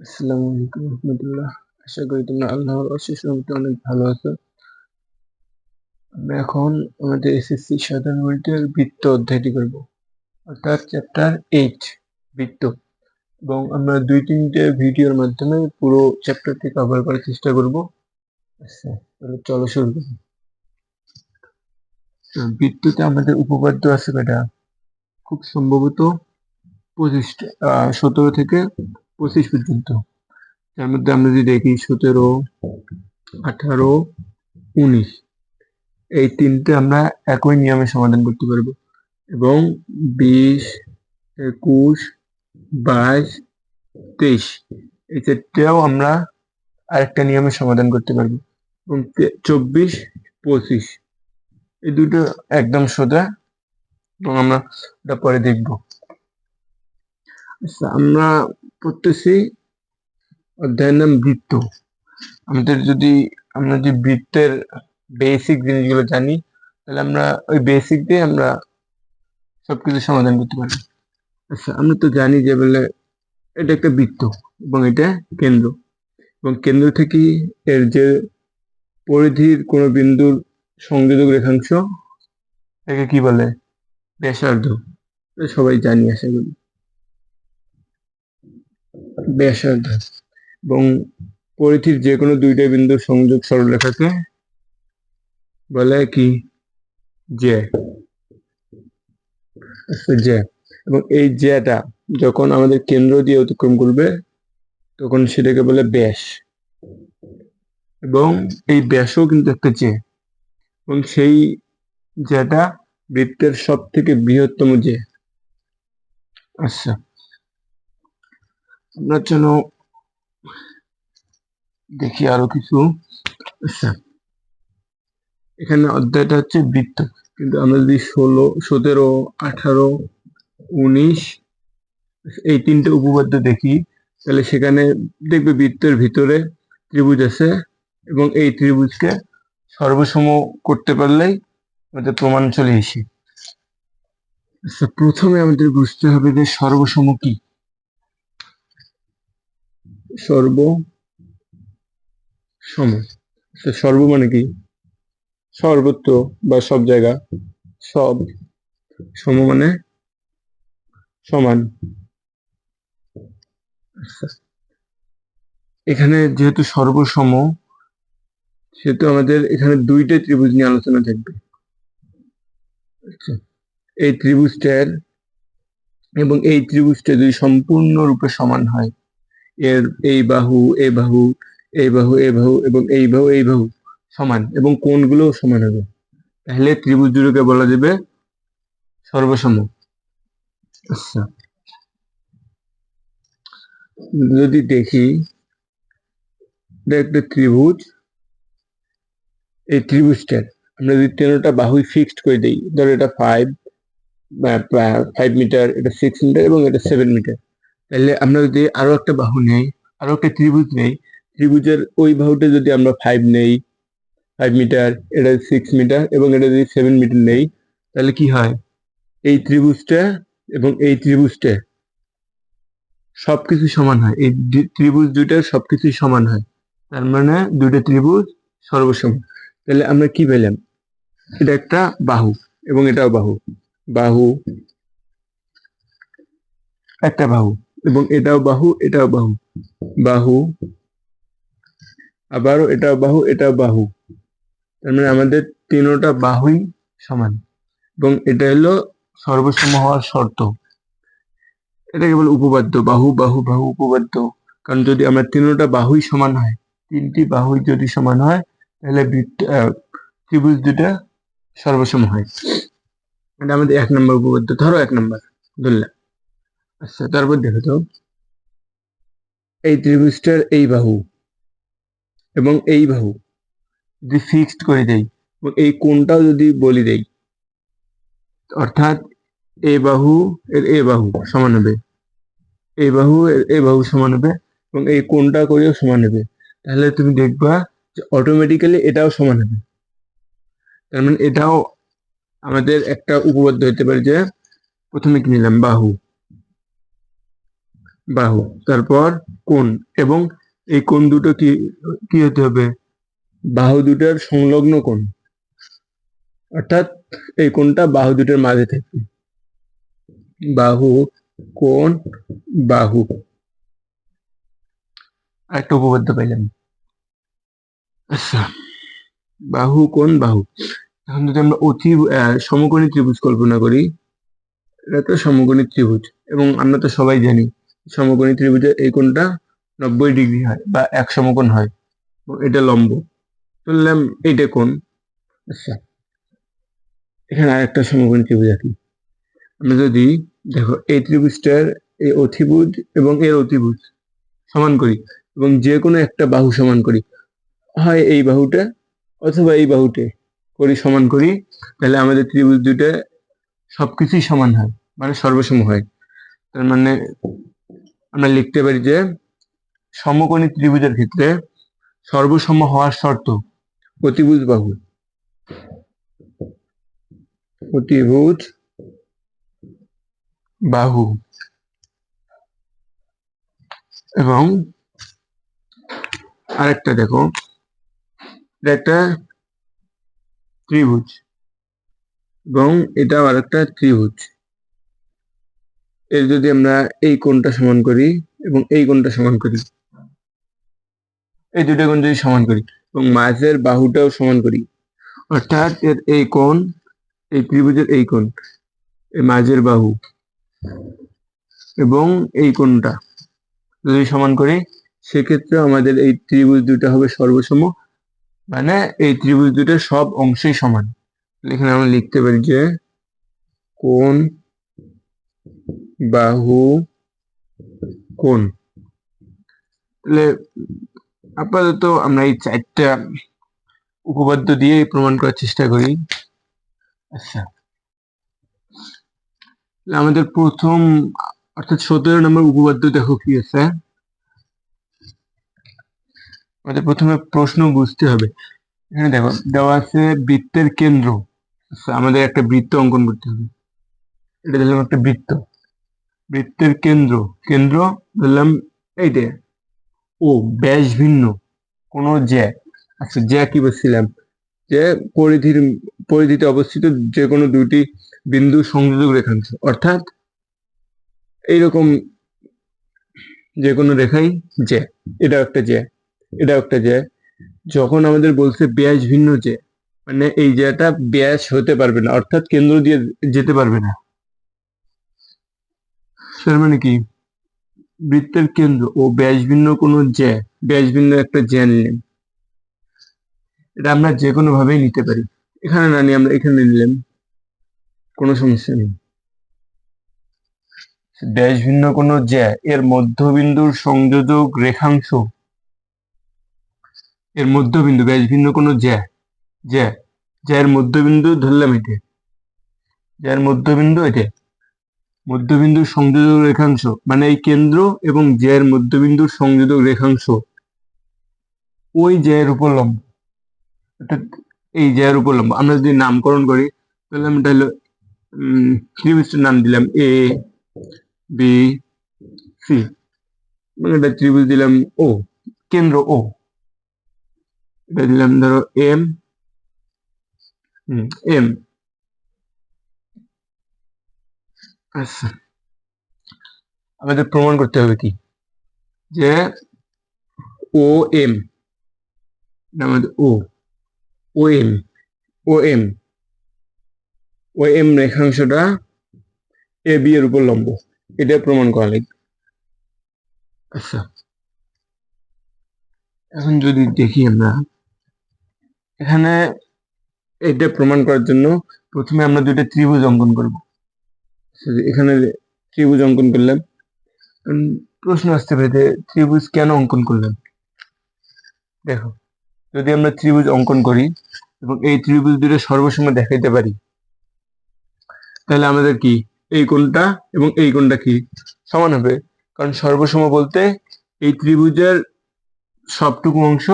আসসালামু আলাইকুম রহমতুল্লাহ। আশা করি তোমরা আল্লাহর অশেষ রহমতে অনেক ভালো আছো। আমরা এখন আমাদের এসএসসি সাধারণ গণিতের বৃত্ত অধ্যায়টি করব, অর্থাৎ চ্যাপ্টার 8 বৃত্ত। এবং আমরা 2-3টে ভিডিওর মাধ্যমে পুরো চ্যাপ্টারটি কভার করার চেষ্টা করব। আচ্ছা, তাহলে চলো শুরু করি। বৃত্ততে আমাদের উপপাদ্য আছে বেটা, খুব সম্ভবত 17 থেকে 25 পর্যন্ত। তার মধ্যে আমরা যদি দেখি 17, 18, 19, এই তিনটে আমরা একই নিয়মে সমাধান করতে পারবো। এবং 20, 21, 22, 23 এই চারটেও আমরা আরেকটা নিয়মে সমাধান করতে পারবো। এবং 24, 25 এই দুটো একদম সোজা, এবং আমরা ওটা পরে দেখবো। আচ্ছা, আমরা পড়তেছি অধ্যায়ের নাম বৃত্ত। আমরা যদি বৃত্তের বেসিক জিনিসগুলো জানি, তাহলে আমরা ওই বেসিক দিয়ে আমরা সবকিছু সমাধান করতে পারি। আচ্ছা, আমরা তো জানি যে বলে এটা একটা বৃত্ত এবং এটা কেন্দ্র, এবং কেন্দ্র থেকে এর যে পরিধির কোন বিন্দুর সংযোজক রেখাংশ তাকে কি বলে? ব্যাসার্ধ। সবাই জানি আশা করি ব্যাসার্ধ। এবং পরিধির যে কোনো দুইটা বিন্দুর সংযোগ সরলরেখাকে বলে কি? জ্যা। জ্যা। এবং এই জ্যাটা যখন আমাদের কেন্দ্র দিয়ে অতিক্রম করবে তখন সেটাকে বলে ব্যাস। এবং এই ব্যাসও কিন্তু একটা জ্যা, এবং সেই জ্যাটা বৃত্তের সব থেকে বৃহত্তম জ্যা। আচ্ছা, আমরা যেন দেখি আরো কিছু। আচ্ছা, এখানে অধ্যায়টা হচ্ছে বৃত্ত, কিন্তু আমরা যদি 16, 17, 18, 19 এই তিনটে উপপাদ্য দেখি, তাহলে সেখানে দেখবে বৃত্তের ভিতরে ত্রিভুজ আছে, এবং এই ত্রিভুজকে সর্বসম করতে পারলেই আমাদের প্রমাণ চলে আসে। আচ্ছা, প্রথমে আমাদের বুঝতে হবে যে সর্বসম কি। সর্বসম, সর্ব মানে কি? সর্বত্র বা সব জায়গা। সব, সম মানে সমান। আচ্ছা, এখানে যেহেতু সর্বসম, সেহেতু আমাদের এখানে দুইটা ত্রিভুজ নিয়ে আলোচনা থাকবে। আচ্ছা, এই ত্রিভুজটার এবং এই ত্রিভুজটা যদি সম্পূর্ণরূপে সমান হয়, এর এই বাহু, এই বাহু, এই বাহু, এই বাহু এবং এই বাহু, এই বাহু সমান, এবং কোণগুলো সমান হবে, তাহলে ত্রিভুজ দুটোকে বলা যাবে সর্বসম। আচ্ছা, যদি দেখি একটা ত্রিভুজ, এই ত্রিভুজটার আমরা যদি 13টা বাহুই ফিক্সড করে দিই, ধরো এটা 5 মিটার, এটা 6 মিটার এবং এটা 7 মিটার, তাহলে আমরা যদি আরো একটা বাহু নেই, আরো একটা ত্রিভুজ নেই, ত্রিভুজের ওই বাহুটা যদি আমরা 5 নেই, 5 মিটার, এটা 6 মিটার এবং এটা যদি 7 মিটার নেই, তাহলে কি হয়? এই ত্রিভুজটা এবং এই ত্রিভুজটা সবকিছু সমান হয়, এই ত্রিভুজ দুইটার সবকিছুই সমান হয়, তার মানে দুইটা ত্রিভুজ সর্বসম। তাহলে আমরা কি পেলাম? এটা একটা বাহু এবং এটাও বাহু, বাহু, একটা বাহু, এবং এটাও বাহু, এটাও বাহু, বাহু, আবারও এটাও বাহু, এটাও বাহু। তার মানে আমাদের তিনটা বাহুই সমান, এবং এটা হলো সর্বসম হওয়ার শর্ত। এটাকে বলে উপপাদ্য, বাহু বাহু বাহু উপপাদ্য। কারণ যদি আমরা তিনটা বাহুই সমান হয়, তিনটি বাহুই যদি সমান হয়, তাহলে ত্রিভুজ দুটা সর্বসম হয়। এটা আমাদের 1 নম্বর উপপাদ্য, ধরো 1 নম্বর ধরলাম। আচ্ছা, তারপর দেখো তো, এই ত্রিভুজটার এই বাহু এবং এই বাহু যদি ফিক্সড করে দেই, এবং এই কোণটাও যদি বলি দেই, অর্থাৎ এ বাহু এর এ বাহু সমান হবে, এই বাহু এর এ বাহু সমান হবে, এবং এই কোণটা করেও সমান হবে, তাহলে তুমি দেখবা যে অটোমেটিক্যালি এটাও সমান হবে। তার মানে এটাও আমাদের একটা উপপাদ্য হতে পারে, যে প্রথমে কি নিলাম? বাহু, বাহু, তারপর কোণ, এবং এই কোণ দুটো কি কি হতে হবে? বাহু দুটার সংলগ্ন কোণ, অর্থাৎ এই কোণটা বাহু দুটোর মাঝে থাকবে। বাহু, কোণ, বাহু। একটা উপপাদ্য পাইলাম। আচ্ছা, বাহু, কোণ, বাহু। এখন যদি আমরা সমকোণী ত্রিভুজ কল্পনা করি, এটা তো সমকোণী ত্রিভুজ, এবং আমরা তো সবাই জানি সমকোণী ত্রিভুজের এই কোণটা 90 ডিগ্রি হয় বা এক সমকোণ হয়, এটা লম্ব। ধরলাম এইটা কোণ। আচ্ছা, এখানে আরেকটা সমকোণী ত্রিভুজ আঁকি। আমরা যদি দেখো এই ত্রিভুজটার এই অতিভুজ এবং এর অতিভুজ সমান করি, এবং যে কোনো একটা বাহু সমান করি, হয় এই বাহুটা অথবা এই বাহুটে করি, সমান করি, তাহলে আমাদের ত্রিভুজ দুটো সবকিছুই সমান হয়, মানে সর্বসম হয়। তার মানে আমরা লিখতে পারি যে সমকোণী ত্রিভুজের ক্ষেত্রে সর্বসম হওয়ার শর্ত অতিভুজ বাহু, অতিভুজ বাহু, এবং আরেকটা দেখো, এটা একটা ত্রিভুজ এবং এটাও আরেকটা ত্রিভুজ। এর যদি আমরা এই কোণটা সমান করি এবং এই কোণটা সমান করি, এই দুটো কোণ যদি সমান করি এবং মাঝের বাহুটাও সমান করি, অর্থাৎ এর এই কোণ, এই ত্রিভুজের এই কোণ, এই মাঝের বাহু এবং এই কোণটা যদি সমান করি, সেক্ষেত্রে আমাদের এই ত্রিভুজ দুটো হবে সর্বসম, মানে এই ত্রিভুজ দুটোর সব অংশই সমান। এখানে আমরা লিখতে পারি যে কোণ, বাহু, কোণ। তাহলে আপাতত আমরা এই চারটা উপপাদ্য দিয়ে প্রমাণ করার চেষ্টা করি। আচ্ছা, আমাদের প্রথম অর্থাৎ 17 নম্বর উপপাদ্য দেখো কি আছে। আমাদের প্রথমে প্রশ্ন বুঝতে হবে। এখানে দেখো দেওয়া আছে বৃত্তের কেন্দ্র। আচ্ছা, আমাদের একটা বৃত্ত অঙ্কন করতে হবে। এটা দিলাম একটা বৃত্ত, বৃত্তের কেন্দ্র, কেন্দ্র ধরলাম এইটা, ও ব্যাস ভিন্ন কোনো জ্যা। আচ্ছা, জ্যা কি বলছিলাম? যে পরিধিতে অবস্থিত যে কোনো দুটি বিন্দু সংযোজক রেখাংশ, অর্থাৎ এইরকম যে কোনো রেখাই জ্যা। এটাও একটা জ্যা, এটাও একটা জ্যা। যখন আমাদের বলছে ব্যাস ভিন্ন জ্যা, মানে এই জ্যাটা ব্যাস হতে পারবে না, অর্থাৎ কেন্দ্র দিয়ে যেতে পারবে না। তার মানে কি, বৃত্তের কেন্দ্র ও ব্যাস ভিন্ন কোনো জ্যা, ব্যাস ভিন্ন একটা জ্যা নিলেন, এটা আমরা যে কোনো ভাবেই নিতে পারি। এখানে না নিয়ে আমরা এখানে নিলাম, কোনো সমস্যা নেই। ব্যাস ভিন্ন কোনো জ্যা এর মধ্যবিন্দুর সংযোজক রেখাংশ, এর মধ্যবিন্দু ব্যাস ভিন্ন কোনো জ্যা, জ্যা জ্যার মধ্যবিন্দু ধরলাম এটা, জ্যার মধ্যবিন্দু এটা, মধ্যবিন্দুর সংযোজক রেখাংশ মানে এই কেন্দ্র এবং জ্যার মধ্যবিন্দুর সংযোজক রেখাংশ ওই জ্যার উপর লম্ব, অর্থাৎ এই জ্যার উপর লম্ব। আমরা যদি নামকরণ করি তাহলে এটা হলো ত্রিভুজটার নাম দিলাম এ বি সি, মানে এটা ত্রিভুজ দিলাম ও, কেন্দ্র ও, এটা দিলাম ধরো এম এম। আচ্ছা, আমাদের প্রমাণ করতে হবে কি, যে ও এম, আমাদের ও M, O M, O M রেখাংশটা A B এর উপর লম্ব, এটা প্রমাণ করা লাগবে। আচ্ছা, এখন যদি দেখি আমরা এখানে, এটা প্রমাণ করার জন্য প্রথমে আমরা দুইটা ত্রিভুজ অঙ্কন করব। এখানে ত্রিভুজ অঙ্কন করলাম, প্রশ্ন আসতে পারে যে ত্রিভুজ কেন অঙ্কন করলাম। দেখো, যদি আমরা ত্রিভুজ অঙ্কন করি এবং এই ত্রিভুজ দুটো সর্বসম দেখাইতে পারি, তাহলে আমাদের কি এই কোণটা এবং এই কোণটা কি সমান হবে। কারণ সর্বসম বলতে এই ত্রিভুজের সবটুকু অংশ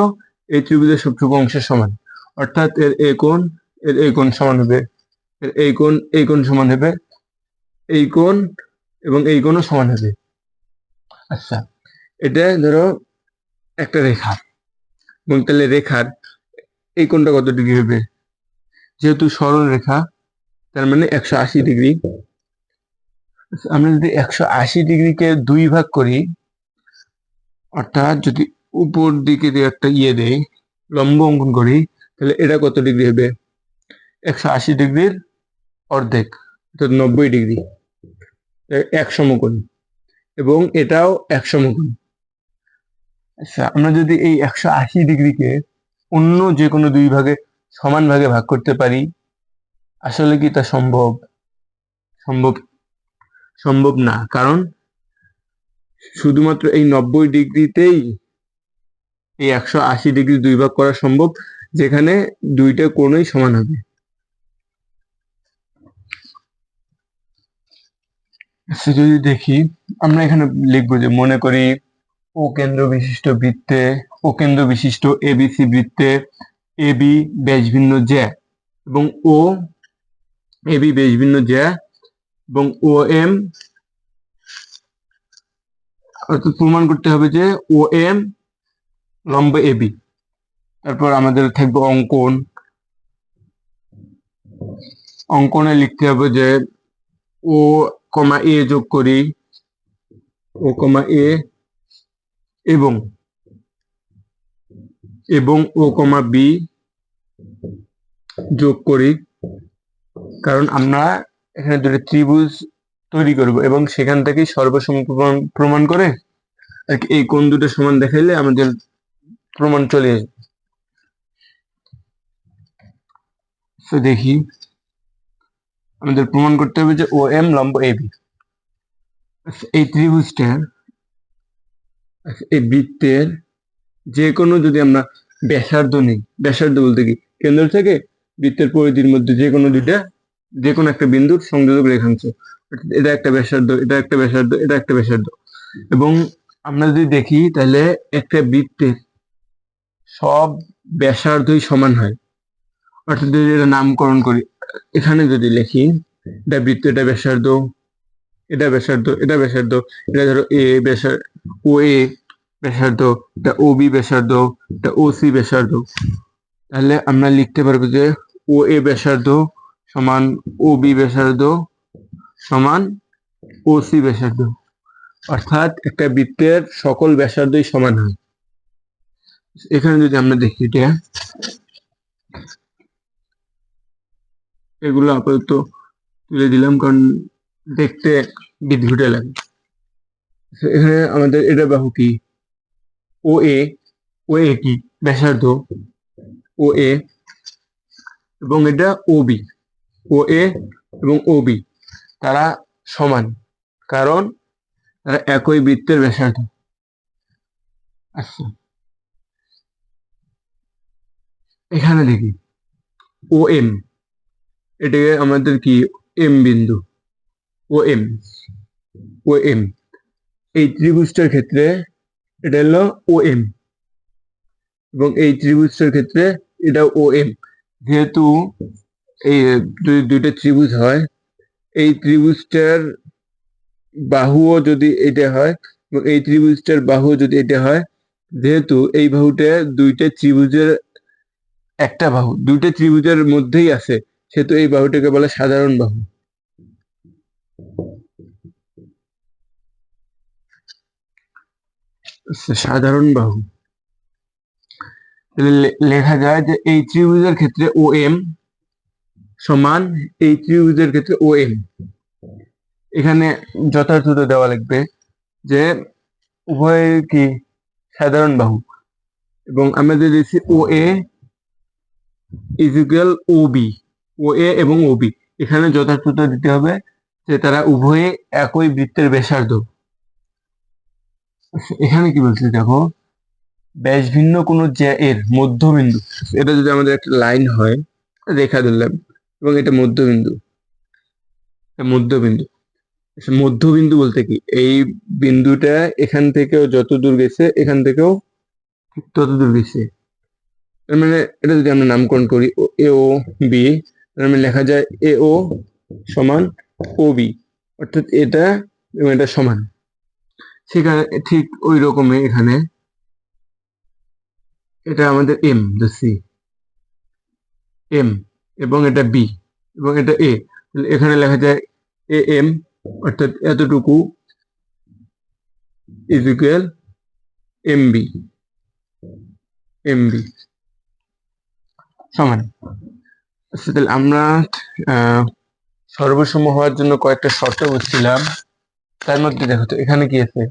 এই ত্রিভুজের সবটুকু অংশের সমান, অর্থাৎ এর এই কোণ সমান হবে, এর এই কোণ সমান হবে, এই কোণ এবং এই কোণও সমান হবে। আচ্ছা, এটা ধরো একটা রেখা, এবং তাহলে রেখার এই কোণটা কত ডিগ্রি হবে? যেহেতু সরল রেখা, তার মানে 180 ডিগ্রি। আমরা যদি 180 ডিগ্রিকে 2 ভাগ করি, অর্থাৎ যদি উপর দিকে দিয়ে একটা দেই, লম্ব অঙ্কন করি, তাহলে এটা কত ডিগ্রি হবে? 180 ডিগ্রির অর্ধেক, অর্থাৎ 90 ডিগ্রি, এক সমকোণ, এবং এটাও এক সমকোণ। আচ্ছা, আমরা যদি এই 180 ডিগ্রিকে অন্য যে কোনো 2 ভাগে সমান ভাগে ভাগ করতে পারি, আসলে কি তা সম্ভব? সম্ভব সম্ভব না, কারণ শুধুমাত্র এই 90 ডিগ্রিতেই এই 180 ডিগ্রি 2 ভাগ করা সম্ভব, যেখানে দুইটা কোণই সমান হবে। আচ্ছা, যদি দেখি, আমরা এখানে লিখবো যে মনে করি ও কেন্দ্র বিশিষ্ট বৃত্তে, ও কেন্দ্র বিশিষ্ট এবিসি বৃত্তে এবি ব্যাসভিন্ন জ্যা, এবং ও এবি ব্যাসভিন্ন জ্যা, এবং ও এম, অর্থাৎ প্রমাণ করতে হবে যে ও এম লম্ব এবি। তারপর আমাদের থাকবে অঙ্কন, অঙ্কনে লিখতে হবে যে ও কমা এ যোগ করি, ও কমা এ, এবং ও কমা বি যোগ করি, কারণ আমরা এখানে দুটো ত্রিভুজ তৈরি করব, এবং সেখান থেকেই সর্বসম প্রমাণ করে আর কি এই কোণ দুটো সমান দেখাইলে আমাদের প্রমাণ চলে আসবে। তো দেখি, আমাদের প্রমাণ করতে হবে যে ও এম লম্ব এবি। এই ত্রিভুজটার, এই বৃত্তের যে কোনো যদি আমরা ব্যাসার্ধ নেই, ব্যাসার্ধ বলতে কি কেন্দ্র থেকে বৃত্তের পরিধির মধ্যে যে কোনো একটা বিন্দুর সংযোজক রেখাংশ, এটা একটা ব্যাসার্ধ, এটা একটা ব্যাসার্ধ, এটা একটা ব্যাসার্ধ। এবং আমরা যদি দেখি, তাহলে একটা বৃত্তের সব ব্যাসার্ধই সমান হয়। অর্থাৎ যদি এটা নামকরণ করি, এখানে যদি লিখি এটা বৃত্ত, এটা ব্যাসার্ধ, এটা ব্যাসার্ধ, এটা ব্যাসার্ধ, এটা ধরো এ ব্যাসার্ধ, ও এ ব্যাসার্ধ, এটা ও বি ব্যাসার্ধ, এটা ও সি ব্যাসার্ধ, তাহলে আমরা লিখতে পারবো যে ও এ ব্যাসার্ধ সমান ও বি ব্যাসার্ধ সমান ও সি ব্যাসার্ধ। অর্থাৎ একটা বৃত্তের সকল ব্যাসার্ধই সমান হয়। এখানে যদি আমরা দেখি, এটা এগুলো আপাতত তুলে দিলাম, কারণ দেখতে বিদঘুটে লাগে। এখানে আমাদের এটা বাহু কি? ও এ, ও এ কি ব্যাসার্ধ ও এ, এবং এটা ও বি, ও এ এবং ও বি তারা সমান, কারণ তারা একই বৃত্তের ব্যাসার্ধ। আচ্ছা, এখানে দেখি ও এম, এটাকে আমাদের কি এম বিন্দু, ও এম, ও এম, এই ত্রিভুজটার ক্ষেত্রে এটা হলো ও এম, এবং এই ত্রিভুজটার ক্ষেত্রে এটা ও এম। যেহেতু এই যদি দুইটা ত্রিভুজ হয়, এই ত্রিভুজটার বাহুও যদি এটা হয়, এবং এই ত্রিভুজটার বাহু যদি এটা হয়, যেহেতু এই বাহুটা দুইটা ত্রিভুজের একটা বাহু, দুইটা ত্রিভুজের মধ্যেই আছে, সেহেতু এই বাহুটাকে বলে সাধারণ বাহু। সাধারণ বাহু, লেখা যায় যে এই ত্রিভুজের ক্ষেত্রে ও এম সমান এই ত্রিভুজের ক্ষেত্রে ও এম। এখানে যথার্থ দেওয়া লাগবে যে উভয় কি সাধারণ বাহু, এবং আমরা যদি দিচ্ছি ও এ ইজ ইকুয়াল ও বি, ও এ এবং ও বি, এখানে যথার্থতা দিতে হবে যে তারা উভয়ে একই বৃত্তের ব্যাসার্ধ। এখানে কি বলছে দেখো, ব্যাস ভিন্ন কোন জ্যা এর মধ্যবিন্দু, এটা যদি আমাদের একটা লাইন হয়, রেখা ধরলাম, এবং এটা মধ্যবিন্দু, মধ্যবিন্দু। মধ্যবিন্দু বলতে কি, এই বিন্দুটা এখান থেকেও যত দূর গেছে, এখান থেকেও তত দূর গেছে। তার মানে এটা যদি আমরা নামকরণ করি এ ও বি, তার মানে লেখা যায় এ ও সমান ও বি, অর্থাৎ এটা এবং এটা সমান। সেখানে ঠিক ওই রকমই এখানে এটা আমাদের এম ধরছি, এম, এবং এটা বি, এবং এটা এ। এখানে লেখা যায় এ এম, অর্থাৎ এতটুকু ইজ ইকুয়াল এমবি, এমবি সমান। আচ্ছা, তাহলে আমরা সর্বসম হওয়ার জন্য কয়েকটা শর্ত বুঝছিলাম। তার মধ্যে দেখো তো এখানে কি আছে,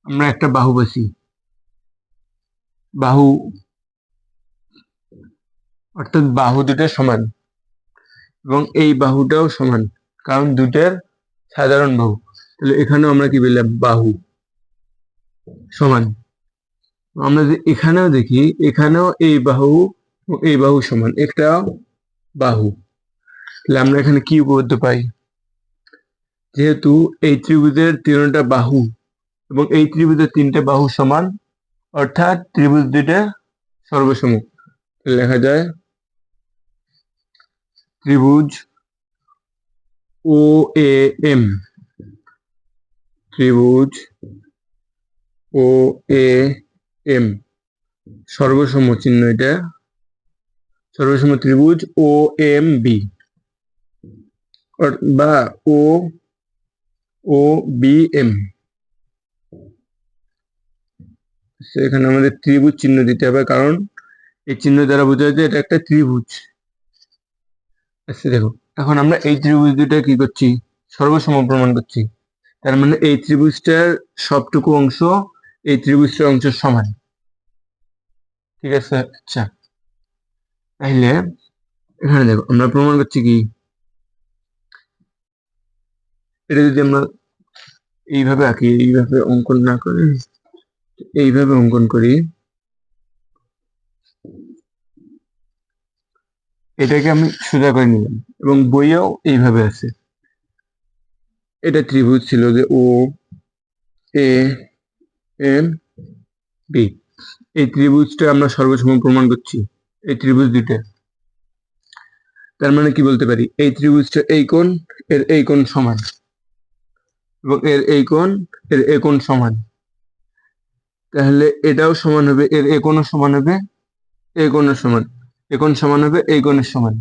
আমরা একটা বাহু বসি, বাহু অর্থাৎ বাহু দুটো সমান, এবং এই বাহুটাও সমান, কারণ দুটের সাধারণ বাহু। তাহলে এখানেও আমরা কি বললাম, বাহু সমান। আমরা যে এখানেও দেখি, এখানেও এই বাহু ও এই বাহু সমান, একটা বাহু। তাহলে আমরা এখানে কি উপপাদ্য পাই, যেহেতু এই ত্রিভুজের তিনটা বাহু এবং এই ত্রিভুজের তিনটে বাহু সমান, অর্থাৎ ত্রিভুজ দুইটা সর্বসম। লেখা যায় ত্রিভুজ ও এ এম, ত্রিভুজ ও এ এম সর্বসম চিহ্ন, এটা সর্বসম ত্রিভুজ ও এম বি, বা ও ও বি এম। এখানে আমাদের ত্রিভুজ চিহ্ন দিতে হবে, কারণ এই চিহ্ন দ্বারা বোঝা যায় যে এটা একটা ত্রিভুজ। আচ্ছা দেখো, এখন আমরা এই ত্রিভুজ দুটা কি করছি, সর্বসম প্রমাণ করছি। তার মানে এই ত্রিভুজটার সবটুকু অংশ এই ত্রিভুজটার অংশ সমান। ঠিক আছে, আচ্ছা তাহলে এখানে দেখো আমরা প্রমাণ করছি কি, এটা যদি আমরা এইভাবে আঁকি, এইভাবে অঙ্কন না করে এইভাবে অঙ্কন করি, এটাকে আমি সোজা করে নিলাম, এবং বইয়েও এইভাবে আছে। এটা ত্রিভুজ ছিল যে ও এ এম বি, এই ত্রিভুজটা আমরা সর্বসম প্রমাণ করছি, এই ত্রিভুজ দুইটা। তার মানে কি বলতে পারি, এই ত্রিভুজটা এই কোণ এর এই কোণ সমান, এবং এর এই কোণ এর এই কোণ সমান। তাহলে এটাও সমান হবে, এর এই কোণও সমান হবে, এই কোণের সমান, এই কোণ সমান হবে এই কোণের সমান।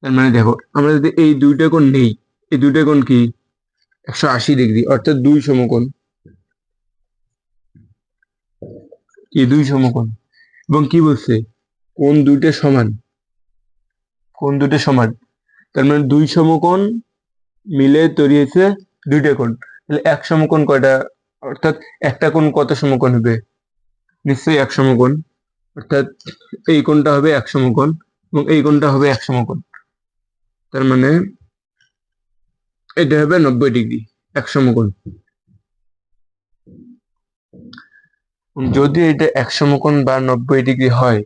তার মানে দেখো, আমরা যদি এই দুইটা কোণ নেই, এই দুইটা কোণ কি 180 ডিগ্রি, অর্থাৎ দুই সমকোণ, কি দুই সমকোণ। এবং কি বলছে, কোণ দুইটা সমান, কোণ দুটো সমান। তার মানে দুই সমকোণ মিলে তৈরি হয়েছে দুইটা কোণ। তাহলে এক সমকোণ কয়টা, অর্থাৎ একটা কোণ কত সমকোণ হবে, নিশ্চয়ই এক সমকোণ, অর্থাৎ এই কোণটা হবে এক সমকোণ এবং এই কোণটা হবে এক সমকোণ। তার মানে এটা হবে 90 ডিগ্রি, এক সমকোণ। যদি এটা এক সমকোণ বা 90 ডিগ্রি হয়,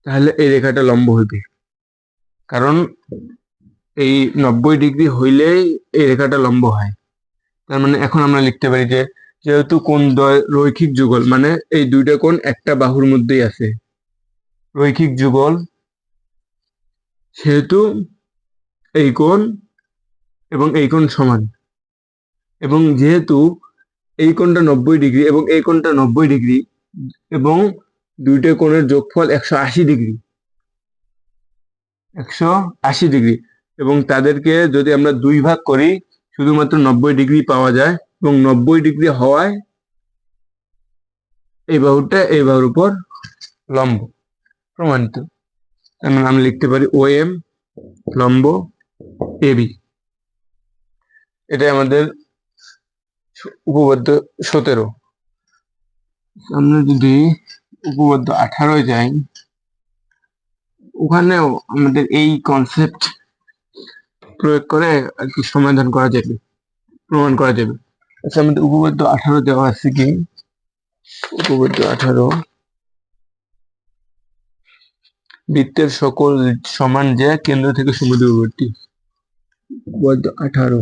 তাহলে এই রেখাটা লম্ব হবে, কারণ এই 90 ডিগ্রি হইলেই এই রেখাটা লম্ব হয়। তার মানে এখন আমরা লিখতে পারি যে, যেহেতু কোণ দ্বয় রৈখিক যুগল, মানে এই দুইটা কোণ একটা বাহুর মধ্যেই আছে, রৈখিক যুগল, সেহেতু এই কোণ এবং এই কোণ সমান। এবং যেহেতু এই কোণটা 90 ডিগ্রি এবং এই কোণটা 90 ডিগ্রি, এবং দুইটা কোণের যোগফল 180 ডিগ্রি, 180 ডিগ্রি, এবং তাদেরকে যদি আমরা দুই ভাগ করি, শুধুমাত্র 90 ডিগ্রি পাওয়া যায়, এবং 90 ডিগ্রি হওয়ায় এই বাহুটা এই বাহুর উপর লম্ব, প্রমাণিত। আমরা লিখতে পারি ও এম লম্ব এ বি। এটাই আমাদের উপপাদ্য 17। আমরা যদি উপপাদ্য 18 যাই, ওখানেও আমাদের এই কনসেপ্ট প্রয়োগ করে আর কি সমাধান করা যাবে, প্রমাণ করা যাবে। আচ্ছা, আমাদের উপপাদ্য 18 দেওয়া আছে কি, উপপাদ্য 18, বৃত্তের সকল সমান যে কেন্দ্র থেকে সমদূরবর্তী। উপপাদ্য 18,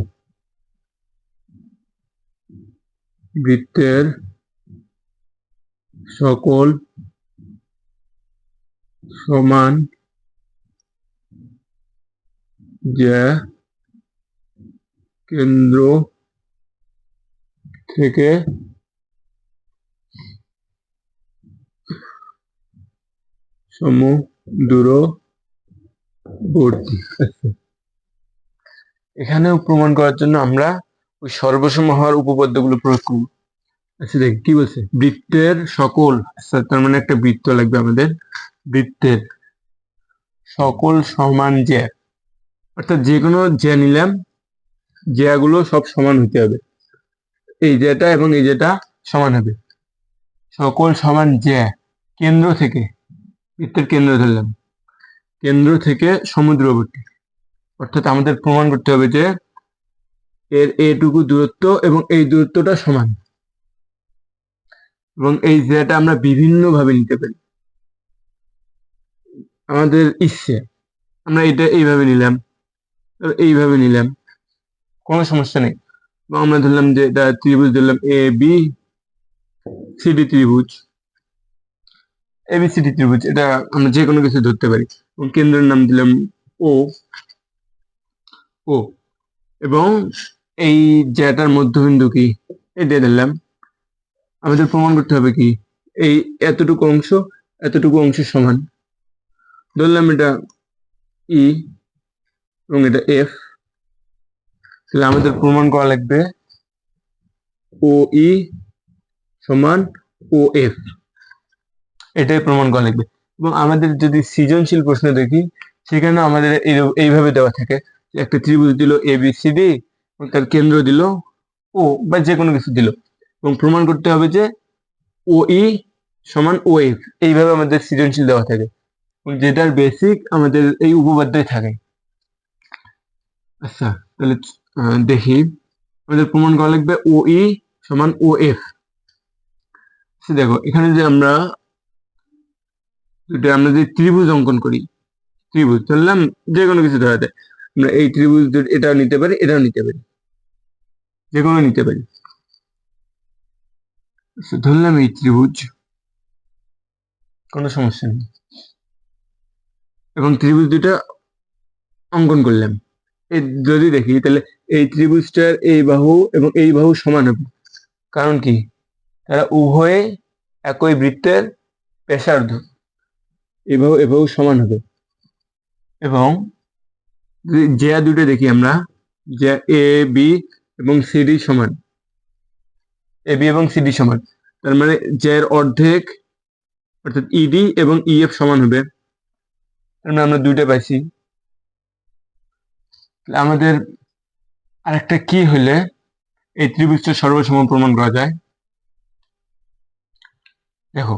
বৃত্তের সকল সমান যে কেন্দ্র থেকে সমদূরবর্তী। আচ্ছা, এখানেও প্রমাণ করার জন্য আমরা ওই সর্বসম হওয়ার উপপাদ্যগুলো প্রয়োগ করব। আচ্ছা দেখ কি বলছে, বৃত্তের সকল, আচ্ছা তার মানে একটা বৃত্ত লাগবে আমাদের, বৃত্তের সকল সমান জ্যা, অর্থাৎ যে কোনো জ্যা নিলাম, জ্যাগুলো সব সমান হতে হবে, এই জ্যাটা এবং এই জ্যাটা সমান হবে। সকল সমান জ্যা কেন্দ্র থেকে, বৃত্তের কেন্দ্র ধরলাম, কেন্দ্র থেকে সমুদ্রবর্তী, অর্থাৎ আমাদের প্রমাণ করতে হবে যে এর এটুকু দূরত্ব এবং এই দূরত্বটা সমান, এবং এই জ্যাটা আমরা বিভিন্ন ভাবে নিতে পারি আমাদের ইচ্ছে। আমরা এটা এইভাবে নিলাম, এইভাবে নিলাম, কোনো সমস্যা নেই। এবং আমরা ধরলাম যে এটা ত্রিভুজ, ধরলাম এ বি সিডি ত্রিভুজ, এবিসিডি ত্রিভুজ, এটা আমরা যে কোনো কিছু ধরতে পারি। এবং কেন্দ্রের নাম দিলাম ও, ও, এবং এই জ্যাটার মধ্যবিন্দু কি এটা দিলাম। আমাদের প্রমাণ করতে হবে কি এই এতটুকু অংশ সমান, ধরলাম এটা ই এবং এটা এফ, তাহলে আমাদের প্রমাণ করা লাগবে ও ই সমান ও এফ, এটাই প্রমাণ করা লাগবে। এবং আমাদের যদি সৃজনশীল প্রশ্ন দেখি, সেখানে আমাদের এইভাবে দেওয়া থাকে, একটা ত্রিভুজ দিল এ বি সি ডি, তার কেন্দ্র দিল ও, বা যে কোনো কিছু দিল, এবং প্রমাণ করতে হবে যে ও ই সমান ও এফ, এইভাবে আমাদের সৃজনশীল দেওয়া থাকে, যেটার বেসিক আমাদের এই উপপাদ্যই থাকে। আচ্ছা তাহলে দেখি, আমাদের প্রমাণ করা লাগবে ও ই সমান ও এফ। দেখো এখানে যে আমরা যদি ত্রিভুজ অঙ্কন করি, ত্রিভুজ ধরলাম, যে কোনো কিছু ধরা যায়, আমরা এই ত্রিভুজ এটাও নিতে পারি, এটাও নিতে পারি, যে কোনো নিতে পারি। ধরলাম এই ত্রিভুজ, কোনো সমস্যা নেই, এবং ত্রিভুজ দুটা অঙ্কন করলাম। এই যদি দেখি তাহলে এই ত্রিভুজটার এই বাহু এবং এই বাহু সমান হবে, কারণ কি তারা উভয়ে একই বৃত্তের ব্যাসার্ধ, এই বাহু এ বাহু সমান হবে। এবং যদি জ্যা দুটো দেখি আমরা, জ্যা এ বি এবং সিডি সমান, এ বি এবং সিডি সমান, তার মানে জ্যার অর্ধেক অর্থাৎ ইডি এবং ইএফ সমান হবে, তার মানে আমরা দুইটা পাইছি। আমাদের আরেকটা কি হলে এই ত্রিভুজটা সর্বসম প্রমাণ করা যায়, দেখো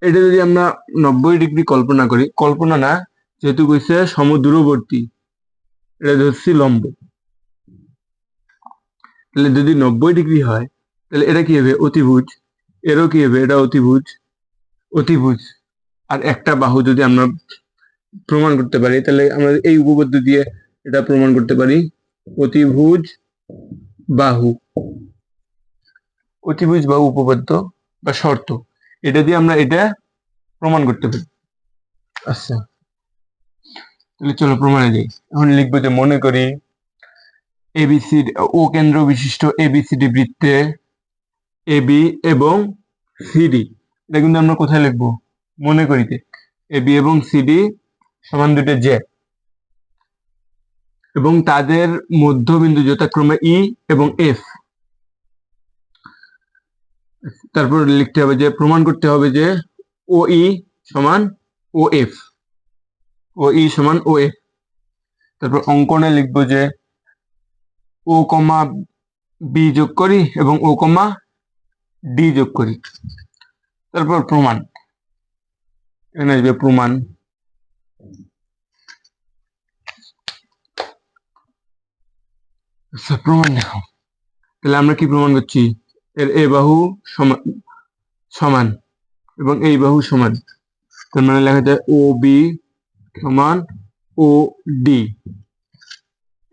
এটা যদি আমরা 90 ডিগ্রি কল্পনা করি, কল্পনা না, যেহেতু কইছে সমদূরবর্তী, এটা ধরছি লম্ব, তাহলে যদি 90 ডিগ্রি হয় তাহলে এটা কি হবে অতিভুজ, এরও কি হবে এটা অতিভুজ, অতিভুজ। আর একটা বাহু যদি আমরা প্রমাণ করতে পারি, তাহলে আমরা এই উপপাদ্য দিয়ে এটা প্রমাণ করতে পারি, অতিভুজ বাহু, অতিভুজ বাহু উপপাদ্য বা শর্ত, এটা দিয়ে আমরা এটা প্রমাণ করতে পারি। আচ্ছা তাহলে চলো প্রমাণে যাই। এখন লিখবো যে মনে করি এবিসিডি ও কেন্দ্র বিশিষ্ট এবিসিডি বৃত্তে এবি এবং সিডি, এটা কিন্তু আমরা কোথায় লিখবো, মনে করিতে, এবি এবং সিডি সমান দুটো জ্যা, এবং তাদের মধ্যবিন্দু যথাক্রমে ই এবং এফ। তারপর লিখতে হবে যে প্রমাণ করতে হবে যে ও ই সমান ও এফ, ও ই সমান ও এফ। তারপর অঙ্কনে লিখবো যে ও কমা বি যোগ করি এবং ও কমা ডি যোগ করি। তারপর প্রমাণ, এখানে আসবে প্রমাণ, আচ্ছা প্রমাণ দেখো, তাহলে আমরা কি প্রমাণ করছি, এর এ বাহু সমান সমান এবং এই বাহু সমান, তার মানে লেখা যায় ও বি সমান ও ডি।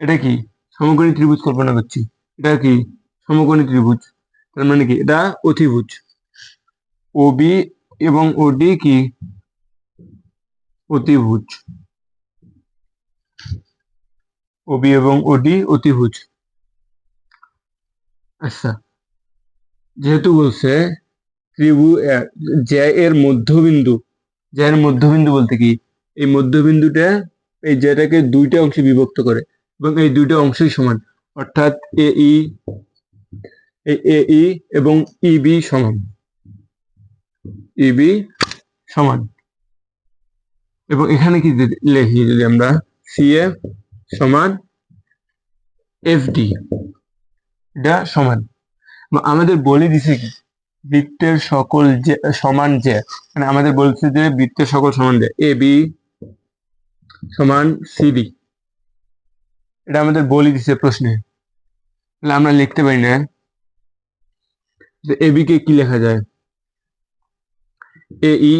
এটা কি সমকোণী ত্রিভুজ কল্পনা করছি, এটা কি সমকোণী ত্রিভুজ, তার মানে কি এটা অতিভুজ, ও বি এবং ও ডি কি অতিভুজ, ও বি এবং ও ডি অতিভুজ। আচ্ছা যেহেতু বলছে ত্রিভুজ জ্যা এর মধ্যবিন্দু জ্যার মধ্যবিন্দু বলতে কি, এই মধ্যবিন্দুটা এই জ্যাটাকে দুইটা অংশে বিভক্ত করে এবং এই দুইটা অংশই সমান, অর্থাৎ এ ই এবং ইবি সমান, ইবি সমান। এবং এখানে কি লিখি, যদি আমরা সিএফ সমান এফডি, এটা সমান। আমাদের বলে দিছে কি, বৃত্তের সকল যে সমান যে, মানে আমাদের বলছে যে বৃত্তের সকল সমান যে এ বি সমান সিডি, এটা আমাদের বলে দিছে প্রশ্নে। তাহলে আমরা লিখতে পারি না যে এ বি কে কি লেখা যায়, এ ই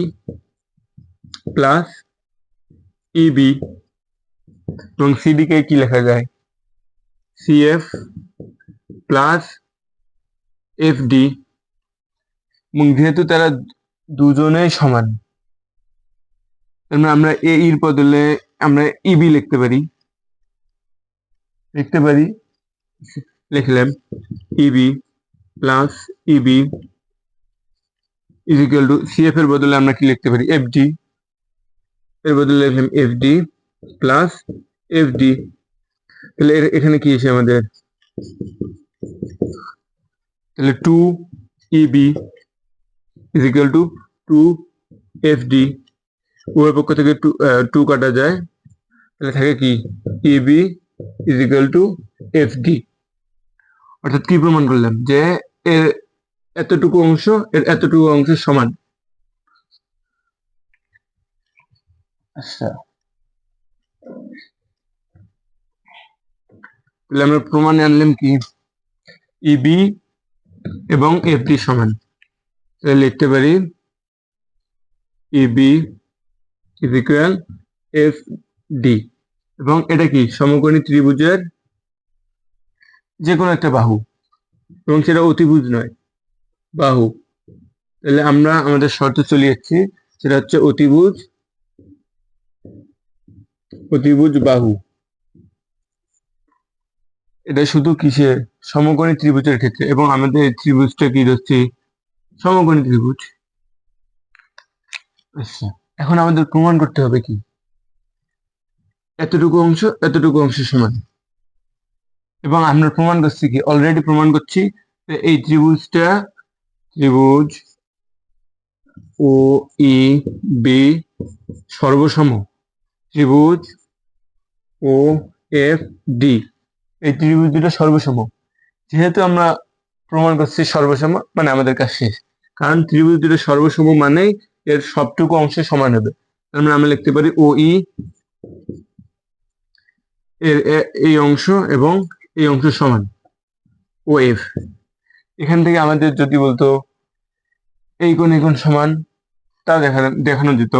প্লাস ইবি, এবং সিডি কে কি লেখা যায়, সিএফ প্লাস এফডি। এবং যেহেতু তারা দুজনেই সমান, তার মানে আমরা এ ইর বদলে আমরা ইবি লিখতে পারি, লিখলাম EB plus EB is equal to CF এর বদলে আমরা কি লিখতে পারি, এফডি, এর বদলে লিখলাম এফডি প্লাস এফডি। তাহলে এখানে কি এসে আমাদের, তাহলে 2 ইবি ইজ ইকুয়াল টু 2 এফডি, উভয় পক্ষ থেকে 2 কাটা যায়, তাহলে থাকে কি ইবি ইজ ইকুয়াল টু এফডি। অর্থাৎ কি প্রমাণ করলাম, যে এর এতটুকু অংশ এর এতটুকু অংশের সমান। আচ্ছা, তাহলে আমরা প্রমাণে আনলাম কি, ইবি এবং এফডি সমান। তাহলে লিখতে পারি ইবি ইজ ইকুয়াল এফ ডি, এবং এটা কি সমকোণী ত্রিভুজের যে কোনো একটা বাহু, এবং সেটা অতিভুজ নয়, বাহু। তাহলে আমরা আমাদের শর্তে চলে যাচ্ছি, সেটা হচ্ছে অতিভুজ, অতিভুজ বাহু। এটা শুধু কিসে, সমকোণী ত্রিভুজের ক্ষেত্রে, এবং আমাদের ত্রিভুজটা কি ধরছি, সমকোণী ত্রিভুজ। আচ্ছা, এখন আমাদের প্রমাণ করতে হবে কি, এতটুকু অংশ সমান। এবং আমরা প্রমাণ করছি কি, অলরেডি প্রমাণ করছি এই ত্রিভুজটা, ত্রিভুজ ও ই বি সর্বসম, ত্রিভুজ ও এফ ডি, এই ত্রিভুজ দুটো সর্বসম। যেহেতু আমরা প্রমাণ করছি সর্বসম, মানে আমাদের কাজ শেষ, কারণ ত্রিভুজ দুটো সর্বসম মানেই এর সবটুকু অংশ সমান হবে। তার মানে আমরা লিখতে পারি ও ই এর এই অংশ এবং এই অংশ সমান ও এফ। এখান থেকে আমাদের যদি বলতো এই কোণ সমান, তা দেখানো যেত।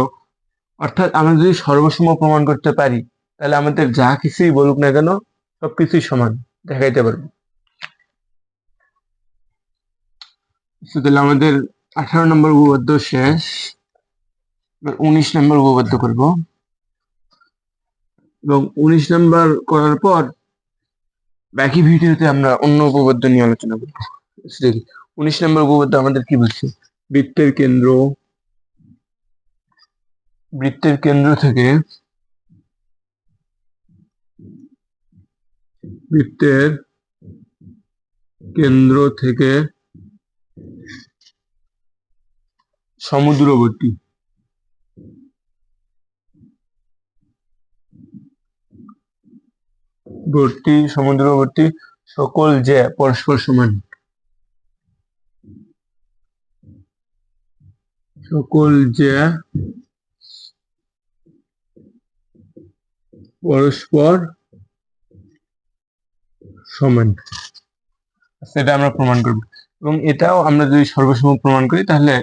অর্থাৎ আমরা যদি সর্বসম প্রমাণ করতে পারি, তাহলে আমাদের যা কিছুই বলুক না কেন সবকিছুই সমান দেখাইতে পারবো। তাহলে আমাদের 18 নম্বর উপপাদ্য শেষ, 19 নম্বর উপপাদ্য করব, এবং 19 নম্বর করার পর বাকি ভিডিওতে আমরা অন্য উপপাদ্য নিয়ে আলোচনা করব। 19 নম্বর উপপাদ্য আমাদের কি বলছে, বৃত্তের কেন্দ্র থেকে সমদূরবর্তী সকল যে পরস্পর সমান, সকল যে পরস্পর সমান, সেটা আমরা প্রমাণ করব। এবং এটাও আমরা যদি সর্বসম প্রমাণ করি, তাহলে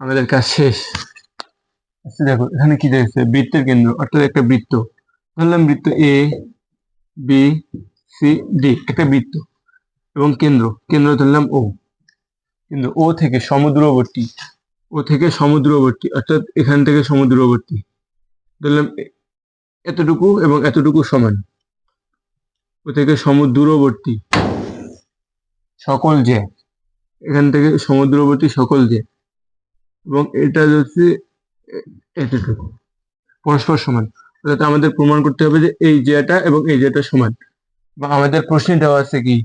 আমাদের কাজ শেষ। আচ্ছা, দেখো এখানে কি দেখছে, বৃত্তের কেন্দ্র, অর্থাৎ একটা বৃত্ত ধরলাম, বৃত্ত এ বি সি ডি, একটা বৃত্ত, এবং কেন্দ্র ধরলাম ও, কিন্তু ও থেকে সমদূরবর্তী, অর্থাৎ এখান থেকে সমদূরবর্তী ধরলাম এতটুকু এবং এতটুকু সমান, ও থেকে সমদূরবর্তী সকল যে, এখান থেকে সমদূরবর্তী সকল যে, এবং এটা হচ্ছে এতটুকু পরস্পর সমান, অর্থাৎ আমাদের প্রমাণ করতে হবে যে এই যেটা এবং এই যেটা সমান। বা আমাদের প্রশ্নে দেওয়া আছে কি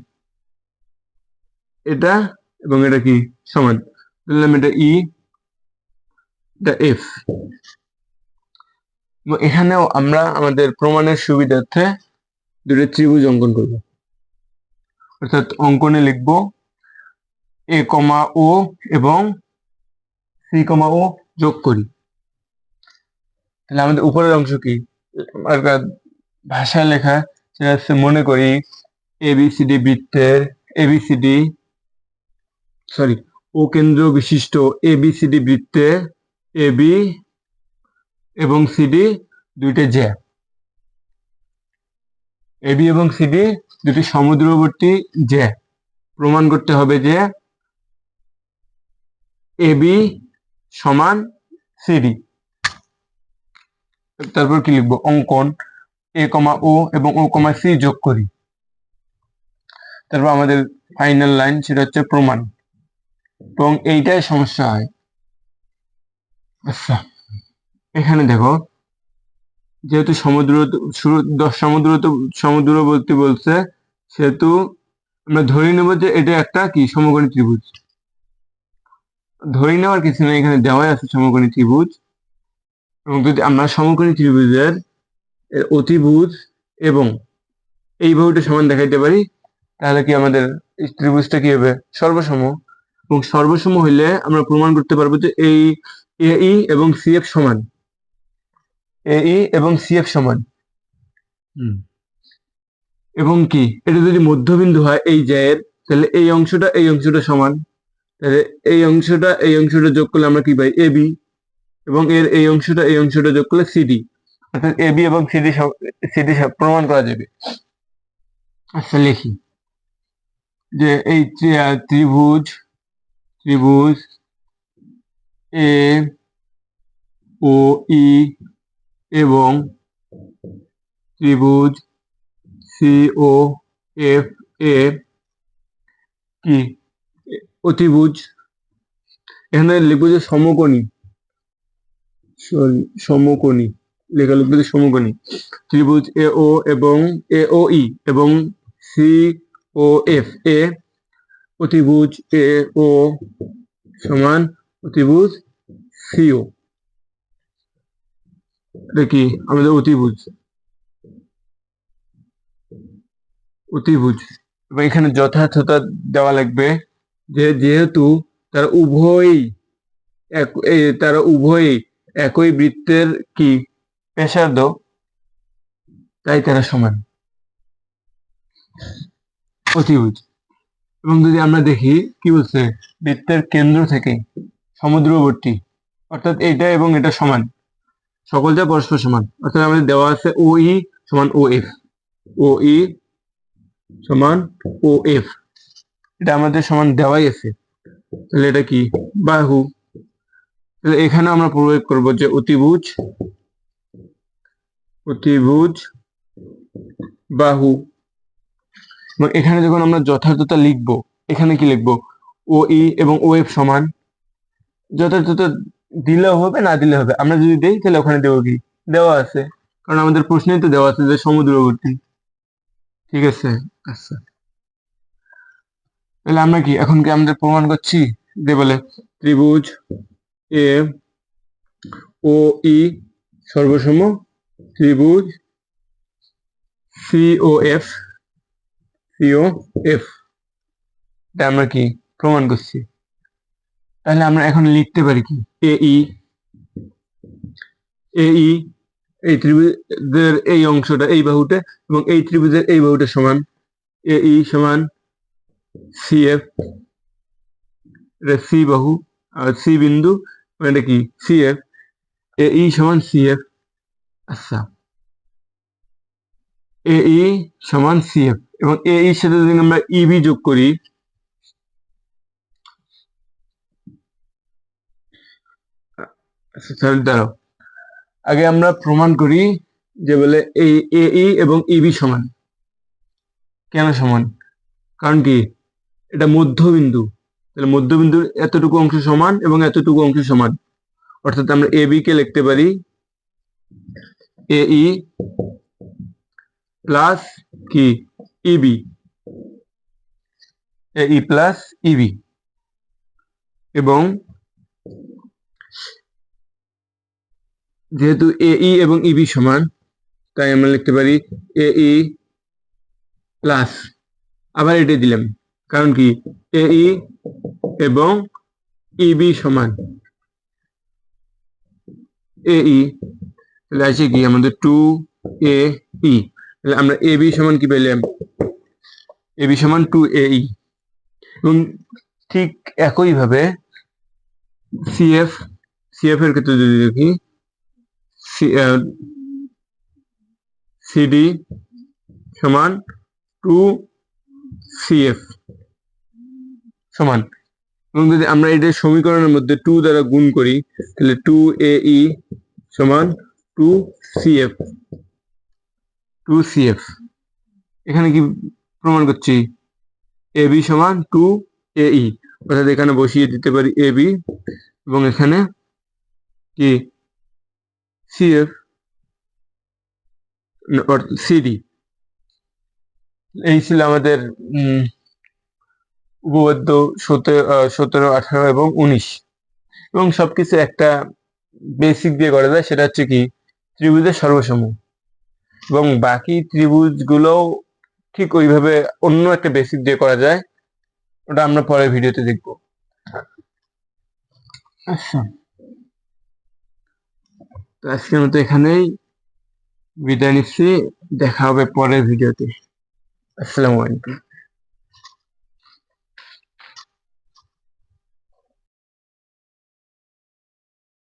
এটা এবং এটা কি সমান, বললাম এটা ই, এটা এফ। এবং এখানেও আমরা আমাদের প্রমাণের সুবিধার্থে দুটো ত্রিভুজ অঙ্কন করব, অর্থাৎ অঙ্কনে লিখব এ কমা ও এবং সি কমা ও যোগ করি। তাহলে আমাদের উপরের অংশ কি ভাষায় লেখা, সেটা হচ্ছে মনে করি এবিসিডি বৃত্তের এবিসিডি সরি ও কেন্দ্র বিশিষ্ট এবিসিডি বৃত্তে এবি এবং সিডি দুইটা জ্যা, এবি এবং সিডি দুটি সমদূরবর্তী জ্যা। প্রমাণ করতে হবে যে এবি সমান সিডি। তারপর কি লিখবো, অঙ্কন এ কমা ও এবং ও কমা সি যোগ করি। তারপর আমাদের ফাইনাল লাইন, সেটা হচ্ছে প্রমাণ। এবং এইটাই সমস্যা হয়। আচ্ছা, এখানে দেখো যেহেতু সমদূরবর্তী বলছে, সেহেতু আমরা ধরে নেব যে এটা একটা কি সমকোণী ত্রিভুজ। ধরে নেওয়ার কিছু নেই, এখানে দেওয়াই আছে সমকোণী ত্রিভুজ। এবং যদি আমরা সমকোণী ত্রিভুজের অতিভুজ এবং এই বাহুটা সমান দেখাইতে পারি, তাহলে কি আমাদের ত্রিভুজটা কি হবে, সর্বসম। এবং সর্বসম হইলে আমরা প্রমাণ করতে পারবো যে এই এই এবং সিএফ সমান, এই এবং সিএফ সমান। এবং কি এটা যদি মধ্যবিন্দু হয় এই জ্যায়ের, তাহলে এই অংশটা সমান। তাহলে এই অংশটা যোগ করলে আমরা কি পাই, এবি, এবং এর এই অংশটা যোগ করলে সিডি, অর্থাৎ এবি এবং সিডি সিডি প্রমাণ করা যাবে। আচ্ছা, লিখি যে এই ত্রিভুজ এ ও ই এবং ত্রিভুজ সি ও এফ এ কি অতিভুজ। এখানে লিখবো যে সমকোণী লেখা লিখবো যে সমকোণী ত্রিভুজ এ ও এবং এ ও ই এবং সি ও এফ এ অতিভুজ এ ও সমান অতিভুজ সিও। এটা কি আমাদের অতিভুজ এবং এখানে যথার্থতা দেওয়া লাগবে যে যেহেতু তারা উভয়ই একই বৃত্তের কি ব্যাসার্ধ, তাই তারা সমান অতিভুজ। এবং যদি আমরা দেখি কি বলছে, বৃত্তের কেন্দ্র থেকে সমদূরবর্তী, অর্থাৎ এটা এবং এটা সমান, সকলটা পরস্পর সমান। অর্থাৎ আমাদের দেওয়া আছে ও ই সমান ও এফ, ও ই সমান ও এফ, এটা আমাদের সমান দেওয়াই আছে। তাহলে এটা কি বাহু। তাহলে এখানে আমরা প্রয়োগ করব যে অতিভুজ বাহু। এবং এখানে যখন আমরা যথার্থতা লিখব, এখানে কি লিখব, ও ই এবং ও এফ সমান। যথার্থতা দিলেও হবে, না দিলে হবে। আমরা যদি দেই তাহলে ওখানে দেবো কি, দেওয়া আছে, কারণ আমাদের প্রশ্নেই তো দেওয়া আছে যে সমদূরবর্তী। ঠিক আছে। আচ্ছা, তাহলে আমরা কি এখন কি আমাদের প্রমাণ করছি যে বলে ত্রিভুজ এ ও ই সর্বসম ত্রিভুজ সিওএফ এটা আমরা কি প্রমাণ করছি। তাহলে আমরা এখন লিখতে পারি কি এই এই ত্রিভুজের এই অংশটা এই বাহুটা এবং এই ত্রিভুজের এই বাহুটা সমান এই সমান সিএফ, এটা সি বাহু আর সি বিন্দু, এটা কি সিএফ, এই সমান সিএফ। আচ্ছা, এই সমান সিএফ এবং এই সাথে যদি আমরা ইবি যোগ করি, আচ্ছা তাহলে দাঁড়াও, আগে আমরা প্রমাণ করি যে বলে এই এই এবং ইবি সমান। কেন সমান, কারণ কি এটা মধ্যবিন্দু, তাহলে মধ্যবিন্দুর এতটুকু অংশ সমান এবং এতটুকু অংশ সমান। অর্থাৎ আমরা এ বি কে লিখতে পারি এ ই প্লাস কি ইবি, এ ই প্লাস ইবি, এবং যেহেতু এ ই এবং ইবি সমান তাই আমরা লিখতে পারি এ ই প্লাস, আবার এটা দিলাম কারণ কি এ ই এবং ইবি সমান এ ই, তাহলে আছে কি আমাদের 2 এ ই, তাহলে আমরা এ বি সমান কি পেলাম এ বি সমান 2 এ ই। এবং ঠিক একইভাবে সিএফ এর ক্ষেত্রে যদি দেখি সিডি সমান 2 সিএফ সমান, এবং যদি আমরা এটা সমীকরণের মধ্যে 2 দ্বারা গুণ করি তাহলে 2 এ ই সমান 2 সিএফ। এখানে কি প্রমাণ করছি এ বি সমান 2 এ ই, অর্থাৎ এখানে বসিয়ে দিতে পারি এ বি এবং এখানে কি সিএফ সিডি। এই ছিল আমাদের উপপাদ্য 17, 18 এবং 19, এবং সবকিছু একটা বেসিক দিয়ে করা যায়, সেটা হচ্ছে কি ত্রিভুজের সর্বসমূহ, এবং বাকি ত্রিভুজগুলোও ঠিক ওইভাবে অন্য একটা বেসিক দিয়ে করা যায়, ওটা আমরা পরের ভিডিওতে দেখব। আচ্ছা, তো আজকের মতো এখানেই বিদায় নিচ্ছি, দেখা হবে পরের ভিডিওতে। আসসালামু আলাইকুম।